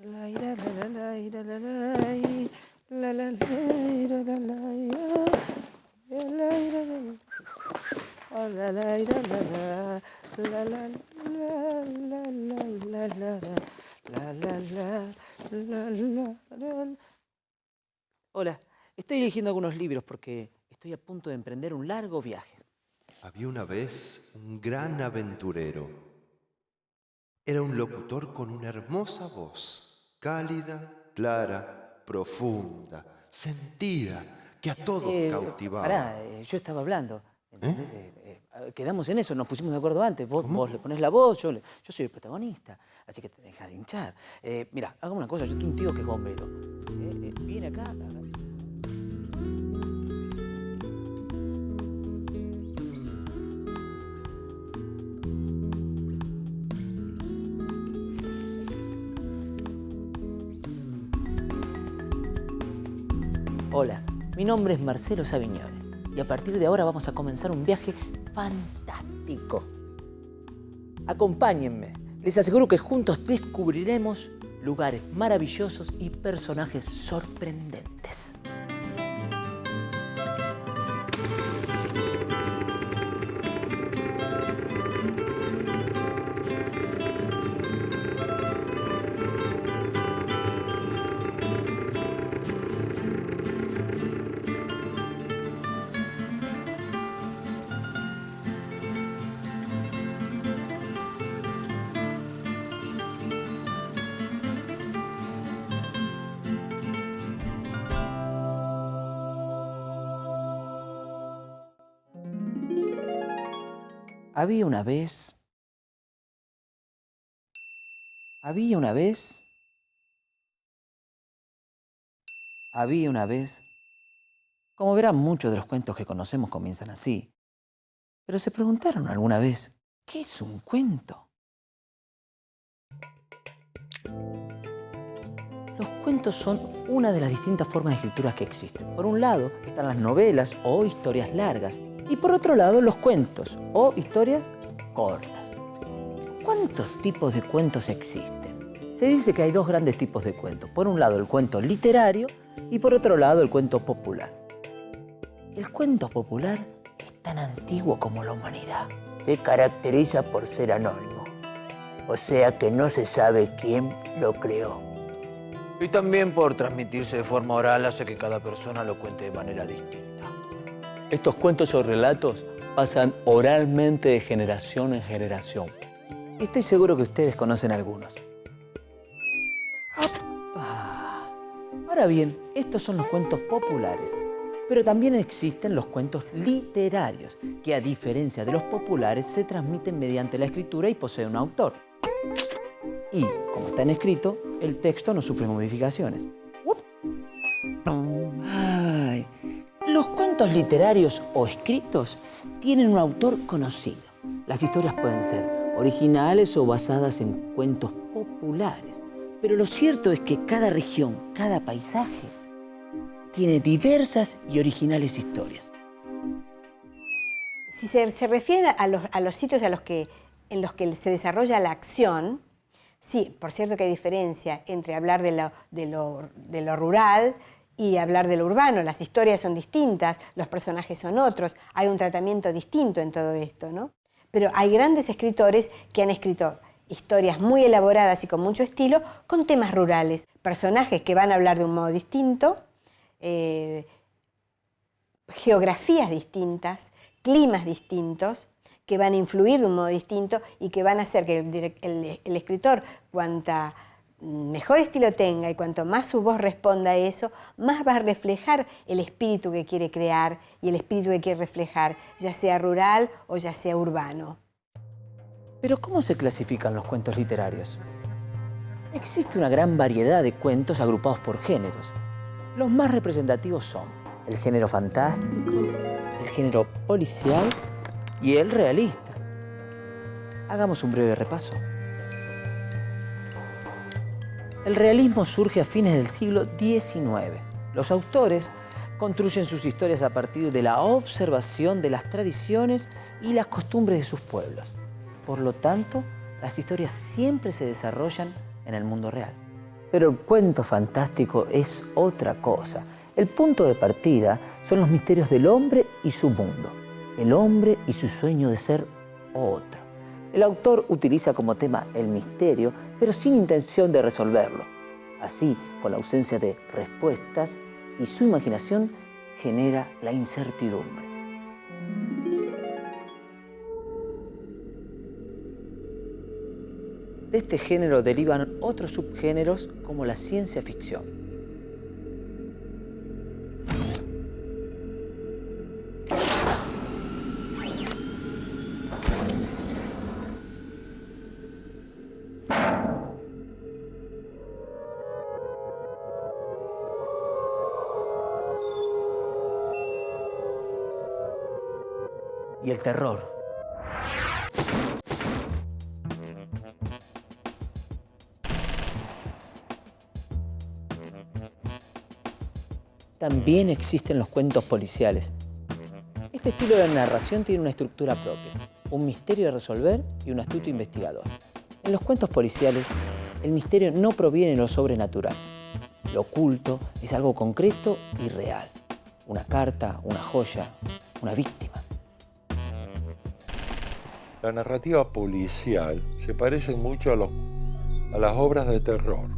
La ira, la ira, la i, la ira, la ira, la ira, oh, la ira, la la la. Hola, estoy eligiendo algunos libros porque estoy a punto de emprender un largo viaje. Había una vez un gran aventurero. Era un locutor con una hermosa voz, cálida, clara, profunda, sentida, que a todos cautivaba. Yo estaba hablando, ¿Eh? ¿entendés? Quedamos en eso, nos pusimos de acuerdo antes. Vos le ¿Cómo? ponés la voz, yo soy el protagonista, así que te dejas de hinchar. Mira, hagamos una cosa, yo tengo un tío que es bombero. Viene acá. Hola, mi nombre es Marcelo Savignone y a partir de ahora vamos a comenzar un viaje fantástico. Acompáñenme, les aseguro que juntos descubriremos lugares maravillosos y personajes sorprendentes. Había una vez, había una vez, había una vez. Como verán, muchos de los cuentos que conocemos comienzan así. Pero ¿se preguntaron alguna vez qué es un cuento? Los cuentos son una de las distintas formas de escritura que existen. Por un lado están las novelas o historias largas y por otro lado los cuentos o historias cortas. ¿Cuántos tipos de cuentos existen? Se dice que hay dos grandes tipos de cuentos. Por un lado el cuento literario y por otro lado el cuento popular. El cuento popular es tan antiguo como la humanidad. Se caracteriza por ser anónimo, o sea que no se sabe quién lo creó. Y también por transmitirse de forma oral hace que cada persona lo cuente de manera distinta. Estos cuentos o relatos pasan oralmente de generación en generación. Estoy seguro que ustedes conocen algunos. ¡Opa! Ahora bien, estos son los cuentos populares. Pero también existen los cuentos literarios, que a diferencia de los populares se transmiten mediante la escritura y poseen un autor. Y, como está en escrito, el texto no sufre modificaciones. Ay, los cuentos literarios o escritos tienen un autor conocido. Las historias pueden ser originales o basadas en cuentos populares. Pero lo cierto es que cada región, cada paisaje, tiene diversas y originales historias. Si se refieren a los sitios en los que se desarrolla la acción, sí, por cierto que hay diferencia entre hablar de lo rural y hablar de lo urbano. Las historias son distintas, los personajes son otros, hay un tratamiento distinto en todo esto, ¿no? Pero hay grandes escritores que han escrito historias muy elaboradas y con mucho estilo, con temas rurales, personajes que van a hablar de un modo distinto, geografías distintas, climas distintos, que van a influir de un modo distinto y que van a hacer que el escritor, cuanta mejor estilo tenga y cuanto más su voz responda a eso, más va a reflejar el espíritu que quiere crear y el espíritu que quiere reflejar, ya sea rural o ya sea urbano. Pero ¿cómo se clasifican los cuentos literarios? Existe una gran variedad de cuentos agrupados por géneros. Los más representativos son el género fantástico, el género policial y el realista. Hagamos un breve repaso. El realismo surge a fines del siglo XIX. Los autores construyen sus historias a partir de la observación de las tradiciones y las costumbres de sus pueblos. Por lo tanto, las historias siempre se desarrollan en el mundo real. Pero el cuento fantástico es otra cosa. El punto de partida son los misterios del hombre y su mundo, el hombre y su sueño de ser otro. El autor utiliza como tema el misterio, pero sin intención de resolverlo. Así, con la ausencia de respuestas, y su imaginación genera la incertidumbre. De este género derivan otros subgéneros como la ciencia ficción. Y el terror. También existen los cuentos policiales. Este estilo de narración tiene una estructura propia, un misterio a resolver y un astuto investigador. En los cuentos policiales, el misterio no proviene de lo sobrenatural. Lo oculto es algo concreto y real. Una carta, una joya, una víctima. La narrativa policial se parece mucho a las obras de terror,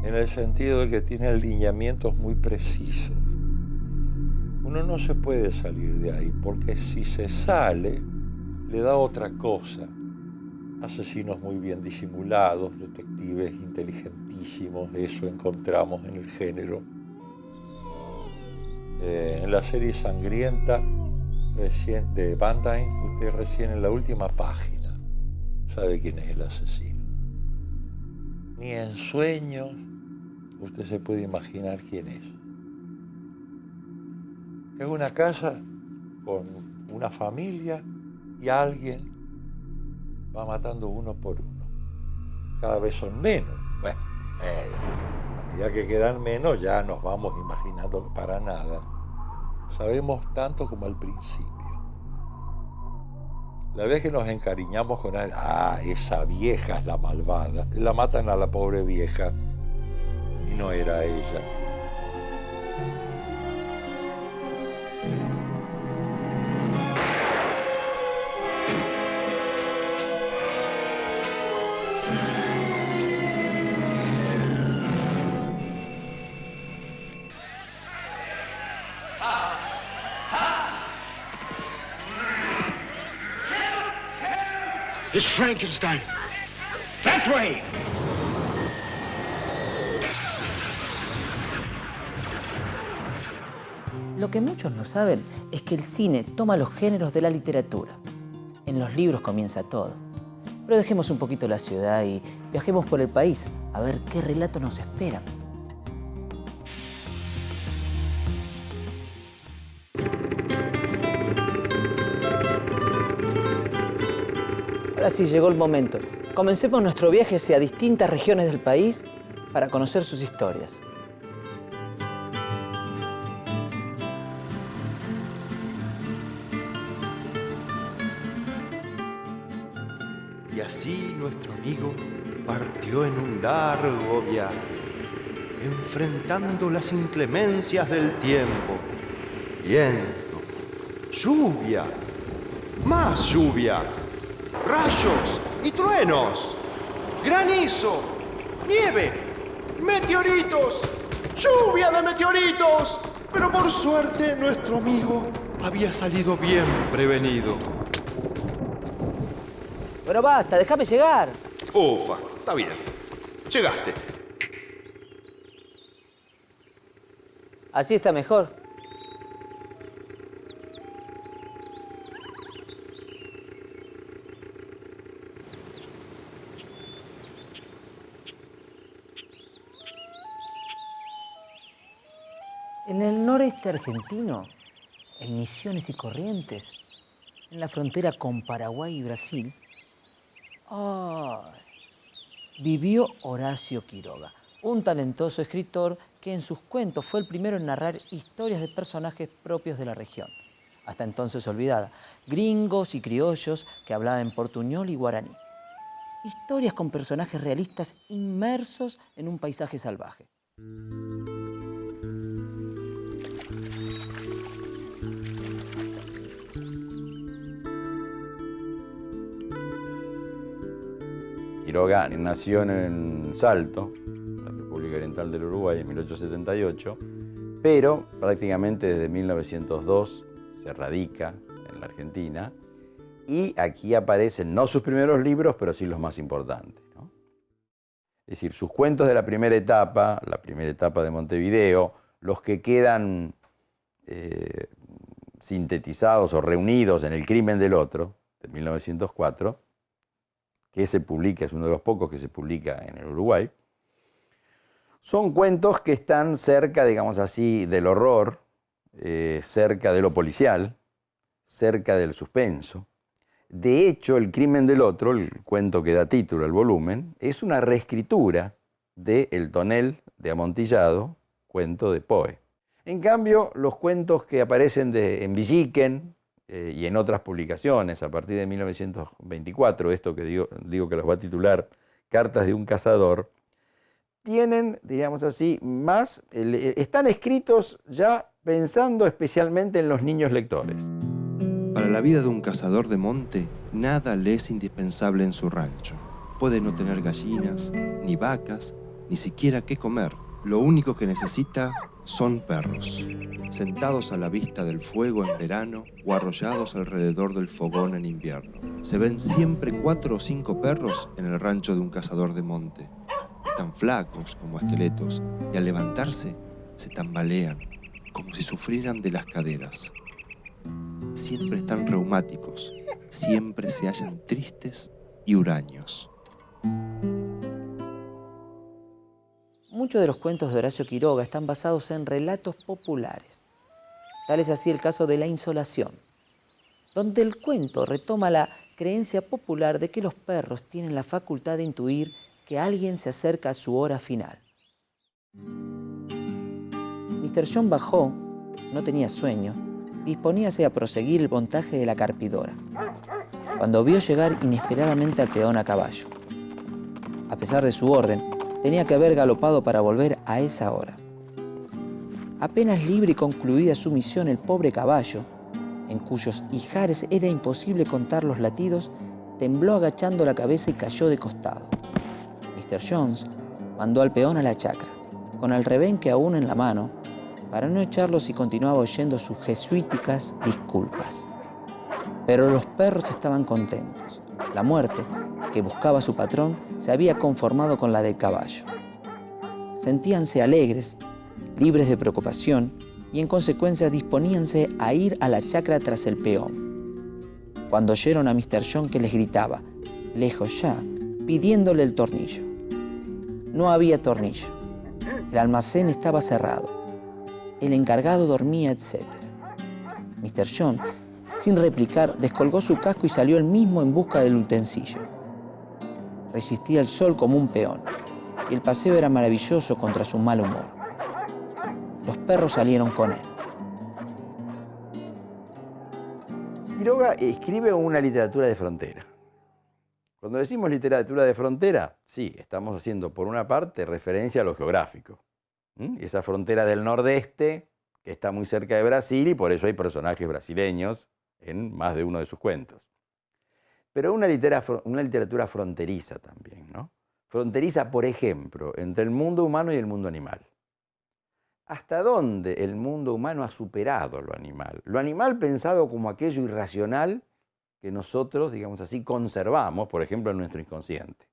en el sentido de que tiene lineamientos muy precisos. Uno no se puede salir de ahí, porque si se sale, le da otra cosa. Asesinos muy bien disimulados, detectives inteligentísimos, eso encontramos en el género. En la serie Sangrienta, recién de Van Dyne, usted recién en la última página sabe quién es el asesino. Ni en sueños usted se puede imaginar quién es. Es una casa con una familia y alguien va matando uno por uno. Cada vez son menos. Bueno, a medida que quedan menos ya nos vamos imaginando que para nada sabemos tanto como al principio. La vez que nos encariñamos con alguien, esa vieja es la malvada, la matan a la pobre vieja y no era ella. It's Frankenstein. That way! Lo que muchos no saben es que el cine toma los géneros de la literatura. En los libros comienza todo. Pero dejemos un poquito la ciudad y viajemos por el país a ver qué relato nos esperan. Ahora sí llegó el momento. Comencemos nuestro viaje hacia distintas regiones del país para conocer sus historias. Y así nuestro amigo partió en un largo viaje, enfrentando las inclemencias del tiempo. Viento, lluvia, más lluvia, rayos y truenos, granizo, nieve, meteoritos, lluvia de meteoritos. Pero por suerte nuestro amigo había salido bien prevenido. Bueno, basta, déjame llegar. Ufa, está bien. Llegaste. Así está mejor. En el noreste argentino, en Misiones y Corrientes, en la frontera con Paraguay y Brasil, vivió Horacio Quiroga, un talentoso escritor que en sus cuentos fue el primero en narrar historias de personajes propios de la región, hasta entonces olvidada, gringos y criollos que hablaban portuñol y guaraní. Historias con personajes realistas inmersos en un paisaje salvaje. Quiroga nació en Salto, la República Oriental del Uruguay, en 1878, pero prácticamente desde 1902 se radica en la Argentina y aquí aparecen no sus primeros libros, pero sí los más importantes, ¿no? Es decir, sus cuentos de la primera etapa de Montevideo, los que quedan sintetizados o reunidos en El crimen del otro, de 1904, que se publica, es uno de los pocos que se publica en el Uruguay, son cuentos que están cerca, digamos así, del horror, cerca de lo policial, cerca del suspenso. De hecho, El crimen del otro, el cuento que da título al volumen, es una reescritura de El tonel de Amontillado, cuento de Poe. En cambio, los cuentos que aparecen en Villiquen y en otras publicaciones a partir de 1924, esto que digo que los va a titular Cartas de un cazador, tienen, digamos así, están escritos ya pensando especialmente en los niños lectores. Para la vida de un cazador de monte, nada le es indispensable en su rancho. Puede no tener gallinas, ni vacas, ni siquiera qué comer. Lo único que necesita son perros, sentados a la vista del fuego en verano o arrollados alrededor del fogón en invierno. Se ven siempre 4 o 5 perros en el rancho de un cazador de monte. Están flacos como esqueletos y al levantarse se tambalean como si sufrieran de las caderas. Siempre están reumáticos, siempre se hallan tristes y huraños. Muchos de los cuentos de Horacio Quiroga están basados en relatos populares. Tal es así el caso de La insolación, donde el cuento retoma la creencia popular de que los perros tienen la facultad de intuir que alguien se acerca a su hora final. Mr. John bajó, no tenía sueño, disponíase a proseguir el montaje de la carpidora, cuando vio llegar inesperadamente al peón a caballo. A pesar de su orden, tenía que haber galopado para volver a esa hora. Apenas libre y concluida su misión, el pobre caballo, en cuyos ijares era imposible contar los latidos, tembló agachando la cabeza y cayó de costado. Mr. Jones mandó al peón a la chacra, con el rebenque aún en la mano, para no echarlo si continuaba oyendo sus jesuíticas disculpas. Pero los perros estaban contentos. La muerte, que buscaba a su patrón, se había conformado con la del caballo. Sentíanse alegres, libres de preocupación, y en consecuencia disponíanse a ir a la chacra tras el peón, cuando oyeron a Mr. John que les gritaba, lejos ya, pidiéndole el tornillo. No había tornillo. El almacén estaba cerrado. El encargado dormía, etc. Mr. John, sin replicar, descolgó su casco y salió él mismo en busca del utensilio. Resistía el sol como un peón, y el paseo era maravilloso contra su mal humor. Los perros salieron con él. Quiroga escribe una literatura de frontera. Cuando decimos literatura de frontera, sí, estamos haciendo por una parte referencia a lo geográfico. Esa frontera del nordeste que está muy cerca de Brasil y por eso hay personajes brasileños en más de uno de sus cuentos. Pero una literatura fronteriza también, ¿no? Fronteriza, por ejemplo, entre el mundo humano y el mundo animal. ¿Hasta dónde el mundo humano ha superado lo animal? Lo animal pensado como aquello irracional que nosotros, digamos así, conservamos, por ejemplo, en nuestro inconsciente.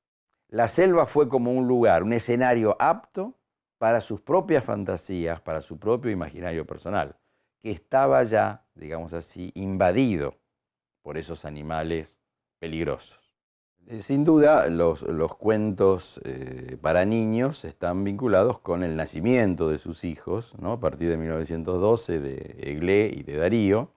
La selva fue como un lugar, un escenario apto para sus propias fantasías, para su propio imaginario personal, que estaba ya, digamos así, invadido por esos animales peligrosos. Sin duda, los cuentos para niños están vinculados con el nacimiento de sus hijos, ¿no? A partir de 1912, de Eglé y de Darío,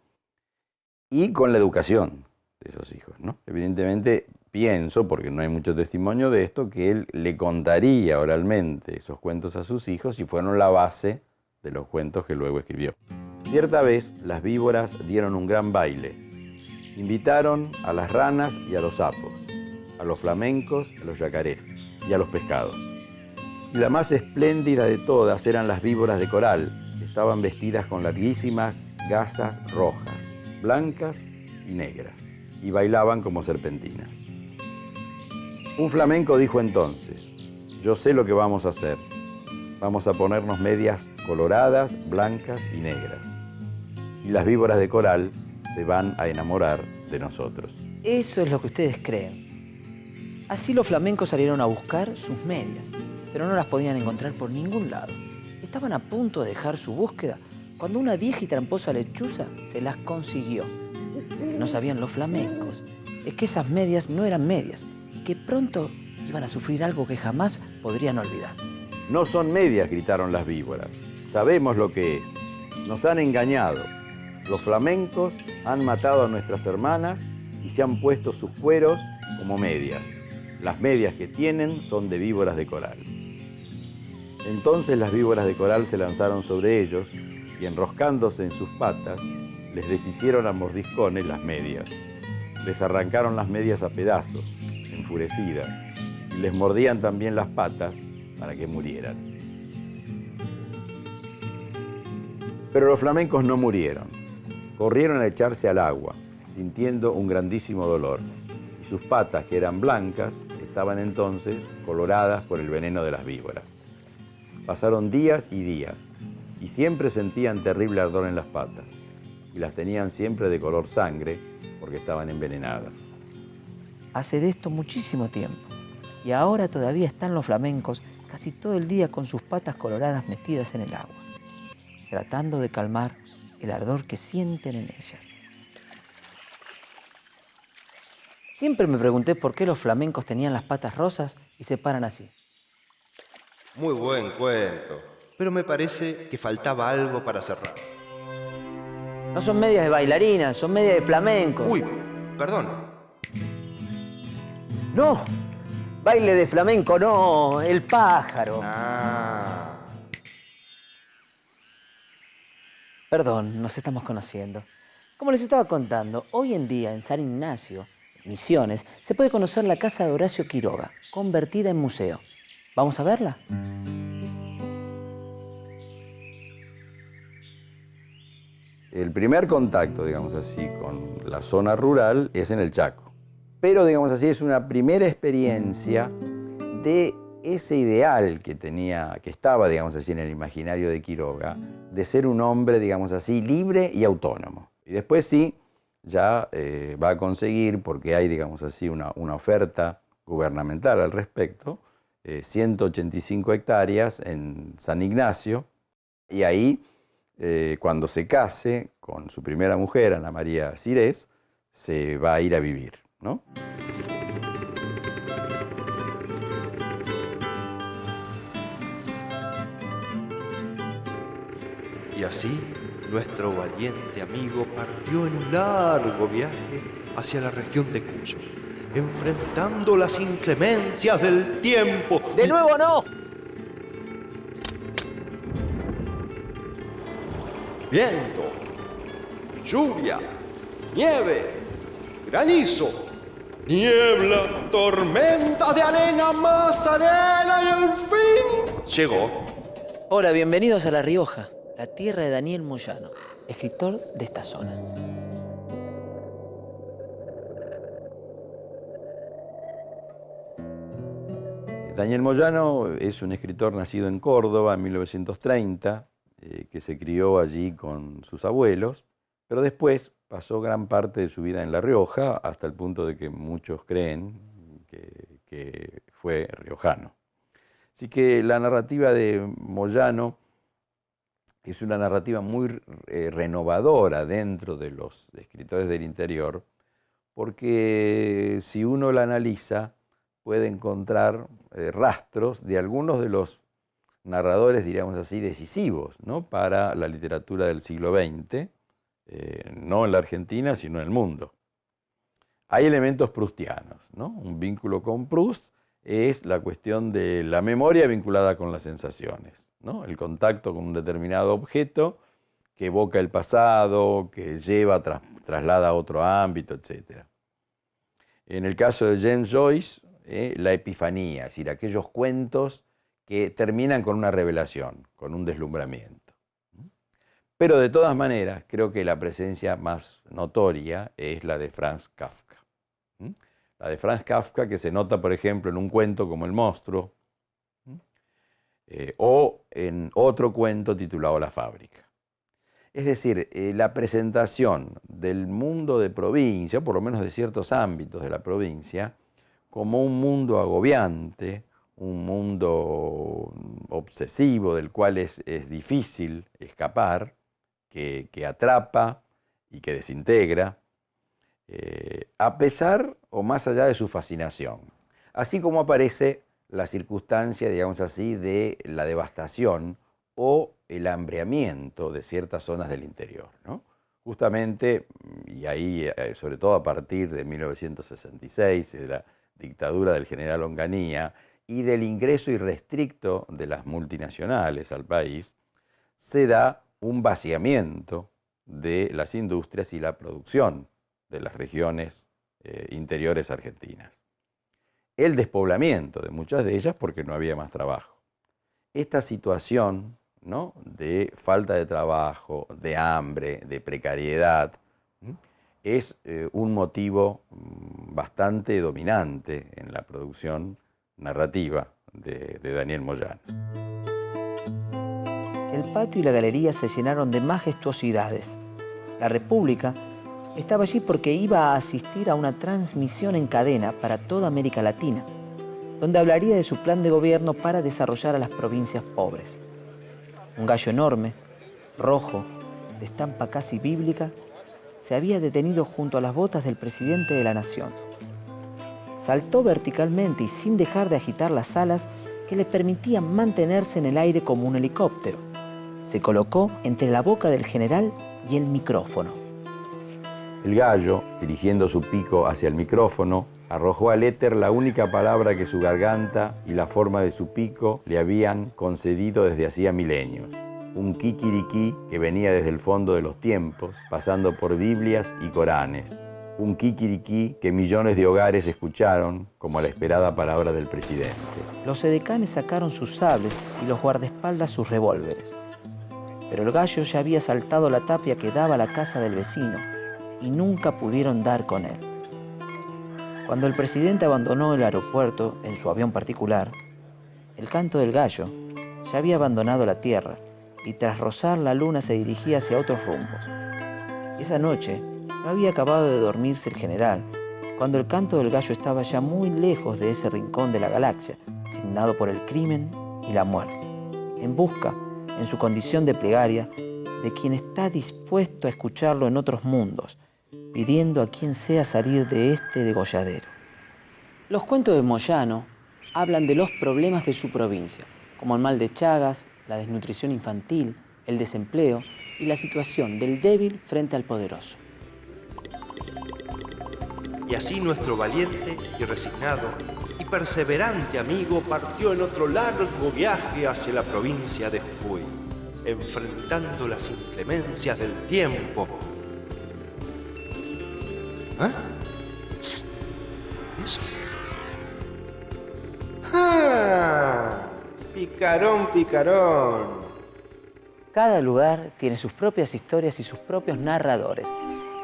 y con la educación de esos hijos, ¿no? Evidentemente, pienso, porque no hay mucho testimonio de esto, que él le contaría oralmente esos cuentos a sus hijos y fueron la base de los cuentos que luego escribió. Cierta vez, las víboras dieron un gran baile. Invitaron a las ranas y a los sapos. a los flamencos, a los yacarés y a los pescados. Y la más espléndida de todas eran las víboras de coral, que estaban vestidas con larguísimas gasas rojas, blancas y negras, y bailaban como serpentinas. Un flamenco dijo entonces: yo sé lo que vamos a hacer. Vamos a ponernos medias coloradas, blancas y negras. Y las víboras de coral se van a enamorar de nosotros. Eso es lo que ustedes creen. Así los flamencos salieron a buscar sus medias, pero no las podían encontrar por ningún lado. Estaban a punto de dejar su búsqueda cuando una vieja y tramposa lechuza se las consiguió. Lo que no sabían los flamencos es que esas medias no eran medias y que pronto iban a sufrir algo que jamás podrían olvidar. No son medias, gritaron las víboras. Sabemos lo que es. Nos han engañado. Los flamencos han matado a nuestras hermanas y se han puesto sus cueros como medias. Las medias que tienen son de víboras de coral. Entonces las víboras de coral se lanzaron sobre ellos y, enroscándose en sus patas, les deshicieron a mordiscones las medias. Les arrancaron las medias a pedazos, enfurecidas, y les mordían también las patas para que murieran. Pero los flamencos no murieron. Corrieron a echarse al agua, sintiendo un grandísimo dolor, y sus patas, que eran blancas, estaban entonces coloradas por el veneno de las víboras. Pasaron días, y siempre sentían terrible ardor en las patas, y las tenían siempre de color sangre, porque estaban envenenadas. Hace de esto muchísimo tiempo, y ahora todavía están los flamencos casi todo el día con sus patas coloradas metidas en el agua, tratando de calmar el ardor que sienten en ellas. Siempre me pregunté por qué los flamencos tenían las patas rosas y se paran así. Muy buen cuento, pero me parece que faltaba algo para cerrar. No son medias de bailarinas, son medias de flamenco. Uy, perdón. ¡No! Baile de flamenco, no, el pájaro. Perdón, nos estamos conociendo. Como les estaba contando, hoy en día en San Ignacio, Misiones, se puede conocer la casa de Horacio Quiroga, convertida en museo. ¿Vamos a verla? El primer contacto, digamos así, con la zona rural es en el Chaco. Pero, digamos así, es una primera experiencia de ese ideal que estaba, digamos así, en el imaginario de Quiroga, de ser un hombre, digamos así, libre y autónomo. Y después sí, ya va a conseguir, porque hay, digamos así, una oferta gubernamental al respecto, 185 hectáreas en San Ignacio, y ahí, cuando se case con su primera mujer, Ana María Cirés, se va a ir a vivir, ¿no? Y así, nuestro valiente amigo partió en un largo viaje hacia la región de Cuyo, enfrentando las inclemencias del tiempo. ¡De nuevo no! Viento, lluvia, nieve, granizo, niebla, tormenta de arena, más arena y al fin llegó. Hola, bienvenidos a La Rioja, la tierra de Daniel Moyano, escritor de esta zona. Daniel Moyano es un escritor nacido en Córdoba en 1930, que se crió allí con sus abuelos, pero después pasó gran parte de su vida en La Rioja, hasta el punto de que muchos creen que fue riojano. Así que la narrativa de Moyano es una narrativa muy renovadora dentro de los escritores del interior, porque si uno la analiza, puede encontrar rastros de algunos de los narradores, diríamos así, decisivos, ¿no?, para la literatura del siglo XX, no en la Argentina, sino en el mundo. Hay elementos proustianos, ¿no? Un vínculo con Proust es la cuestión de la memoria vinculada con las sensaciones, ¿no? El contacto con un determinado objeto que evoca el pasado, que lleva, traslada a otro ámbito, etc. En el caso de James Joyce, la epifanía, es decir, aquellos cuentos que terminan con una revelación, con un deslumbramiento. Pero de todas maneras, creo que la presencia más notoria es la de Franz Kafka. La de Franz Kafka, que se nota, por ejemplo, en un cuento como El monstruo, o en otro cuento titulado La fábrica. Es decir, la presentación del mundo de provincia, o por lo menos de ciertos ámbitos de la provincia, como un mundo agobiante, un mundo obsesivo del cual es difícil escapar, que atrapa y que desintegra, a pesar o más allá de su fascinación. Así como aparece la circunstancia, digamos así, de la devastación o el hambreamiento de ciertas zonas del interior, ¿no? Justamente, y ahí, sobre todo a partir de 1966, de la dictadura del general Onganía y del ingreso irrestricto de las multinacionales al país, se da un vaciamiento de las industrias y la producción de las regiones interiores argentinas. El despoblamiento de muchas de ellas porque no había más trabajo. Esta situación, ¿no?, de falta de trabajo, de hambre, de precariedad, es un motivo bastante dominante en la producción narrativa de Daniel Moyano. El patio y la galería se llenaron de majestuosidades. La República estaba allí porque iba a asistir a una transmisión en cadena para toda América Latina, donde hablaría de su plan de gobierno para desarrollar a las provincias pobres. Un gallo enorme, rojo, de estampa casi bíblica, se había detenido junto a las botas del presidente de la nación. Saltó verticalmente y sin dejar de agitar las alas que le permitían mantenerse en el aire como un helicóptero. Se colocó entre la boca del general y el micrófono. El gallo, dirigiendo su pico hacia el micrófono, arrojó al éter la única palabra que su garganta y la forma de su pico le habían concedido desde hacía milenios. Un kikiriki que venía desde el fondo de los tiempos, pasando por Biblias y Coranes. Un kikiriki que millones de hogares escucharon como la esperada palabra del presidente. Los edecanes sacaron sus sables y los guardaespaldas sus revólveres. Pero el gallo ya había saltado la tapia que daba a la casa del vecino y nunca pudieron dar con él. Cuando el presidente abandonó el aeropuerto en su avión particular, el canto del gallo ya había abandonado la tierra y tras rozar la luna se dirigía hacia otros rumbos. Esa noche no había acabado de dormirse el general cuando el canto del gallo estaba ya muy lejos de ese rincón de la galaxia, signado por el crimen y la muerte, en busca, en su condición de plegaria, de quien está dispuesto a escucharlo en otros mundos, pidiendo a quien sea salir de este degolladero. Los cuentos de Moyano hablan de los problemas de su provincia, como el mal de Chagas, la desnutrición infantil, el desempleo y la situación del débil frente al poderoso. Y así nuestro valiente y resignado y perseverante amigo partió en otro largo viaje hacia la provincia de Jujuy, enfrentando las inclemencias del tiempo. ¿Ah? ¿Eso? ¡Ah! Picarón, picarón. Cada lugar tiene sus propias historias y sus propios narradores.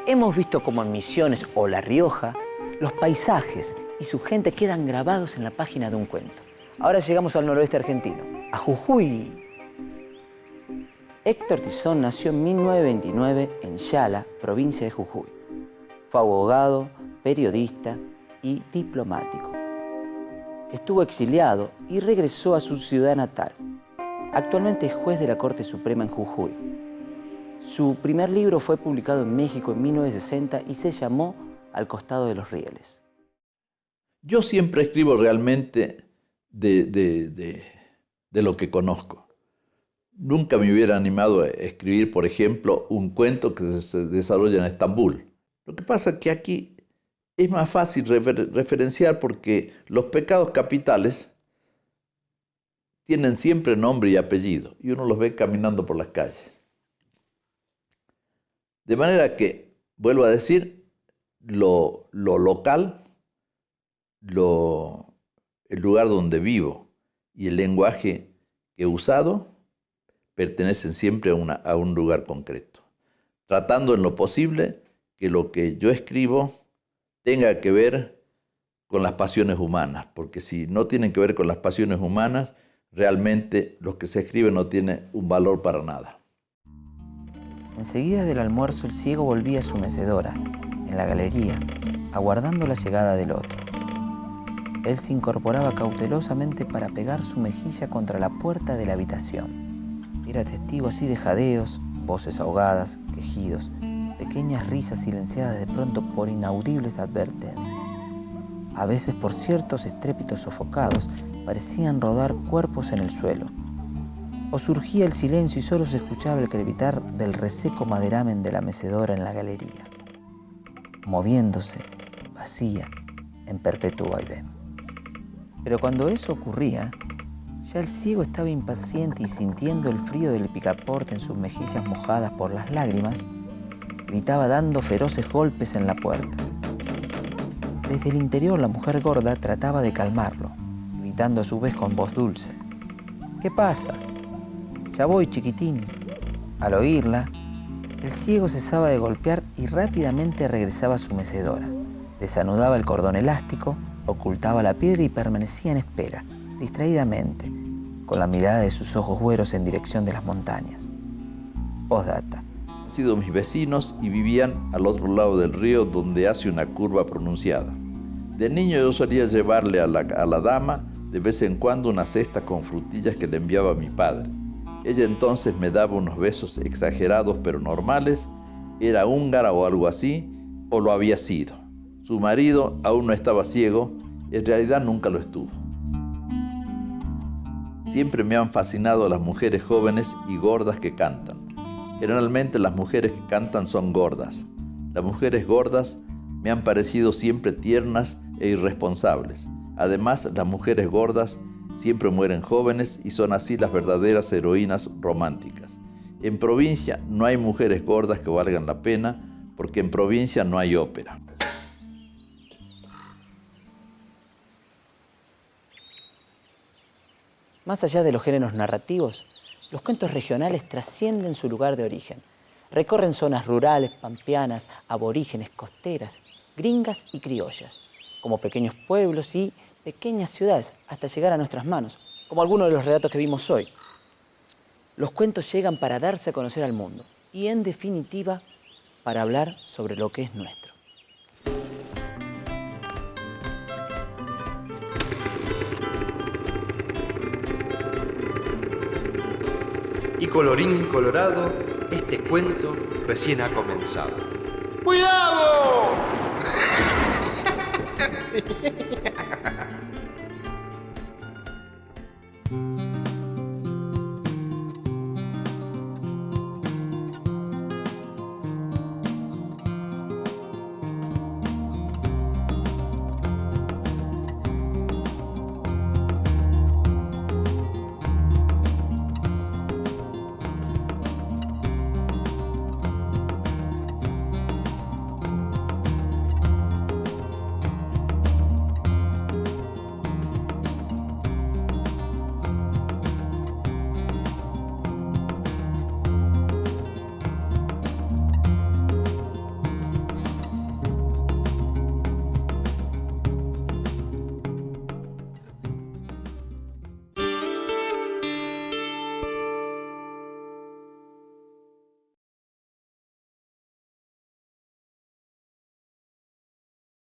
Hemos visto cómo en Misiones o La Rioja, los paisajes y su gente quedan grabados en la página de un cuento. Ahora llegamos al noroeste argentino, a Jujuy. Héctor Tizón nació en 1929 en Yala, provincia de Jujuy. Fue abogado, periodista y diplomático. Estuvo exiliado y regresó a su ciudad natal. Actualmente es juez de la Corte Suprema en Jujuy. Su primer libro fue publicado en México en 1960 y se llamó Al costado de los rieles. Yo siempre escribo realmente de lo que conozco. Nunca me hubiera animado a escribir, por ejemplo, un cuento que se desarrolla en Estambul. Lo que pasa es que aquí es más fácil referenciar porque los pecados capitales tienen siempre nombre y apellido y uno los ve caminando por las calles. De manera que, vuelvo a decir, lo local el lugar donde vivo y el lenguaje que he usado pertenecen siempre a un lugar concreto, tratando en lo posible que lo que yo escribo tenga que ver con las pasiones humanas, porque si no tienen que ver con las pasiones humanas, realmente lo que se escribe no tiene un valor para nada. Enseguida del almuerzo, el ciego volvía a su mecedora, en la galería, aguardando la llegada del otro. Él se incorporaba cautelosamente para pegar su mejilla contra la puerta de la habitación. Era testigo así de jadeos, voces ahogadas, quejidos, pequeñas risas silenciadas de pronto por inaudibles advertencias. A veces, por ciertos estrépitos sofocados, parecían rodar cuerpos en el suelo. O surgía el silencio y solo se escuchaba el crepitar del reseco maderamen de la mecedora en la galería, moviéndose, vacía, en perpetuo vaivén. Pero cuando eso ocurría, ya el ciego estaba impaciente y sintiendo el frío del picaporte en sus mejillas mojadas por las lágrimas, gritaba dando feroces golpes en la puerta. Desde el interior la mujer gorda trataba de calmarlo, gritando a su vez con voz dulce: «¿Qué pasa? Ya voy, chiquitín». Al oírla, el ciego cesaba de golpear y rápidamente regresaba a su mecedora. Desanudaba el cordón elástico, ocultaba la piedra y permanecía en espera, distraídamente, con la mirada de sus ojos güeros en dirección de las montañas. Postdata. Han sido mis vecinos y vivían al otro lado del río donde hace una curva pronunciada. De niño yo solía llevarle a la dama de vez en cuando una cesta con frutillas que le enviaba mi padre. Ella entonces me daba unos besos exagerados pero normales, era húngara o algo así, o lo había sido. Su marido aún no estaba ciego, en realidad nunca lo estuvo. Siempre me han fascinado las mujeres jóvenes y gordas que cantan. Generalmente las mujeres que cantan son gordas. Las mujeres gordas me han parecido siempre tiernas e irresponsables. Además, las mujeres gordas siempre mueren jóvenes y son así las verdaderas heroínas románticas. En provincia no hay mujeres gordas que valgan la pena, porque en provincia no hay ópera. Más allá de los géneros narrativos, los cuentos regionales trascienden su lugar de origen. Recorren zonas rurales, pampeanas, aborígenes, costeras, gringas y criollas, como pequeños pueblos y pequeñas ciudades, hasta llegar a nuestras manos, como algunos de los relatos que vimos hoy. Los cuentos llegan para darse a conocer al mundo y, en definitiva, para hablar sobre lo que es nuestro. Y colorín colorado, este cuento recién ha comenzado. ¡Cuidado!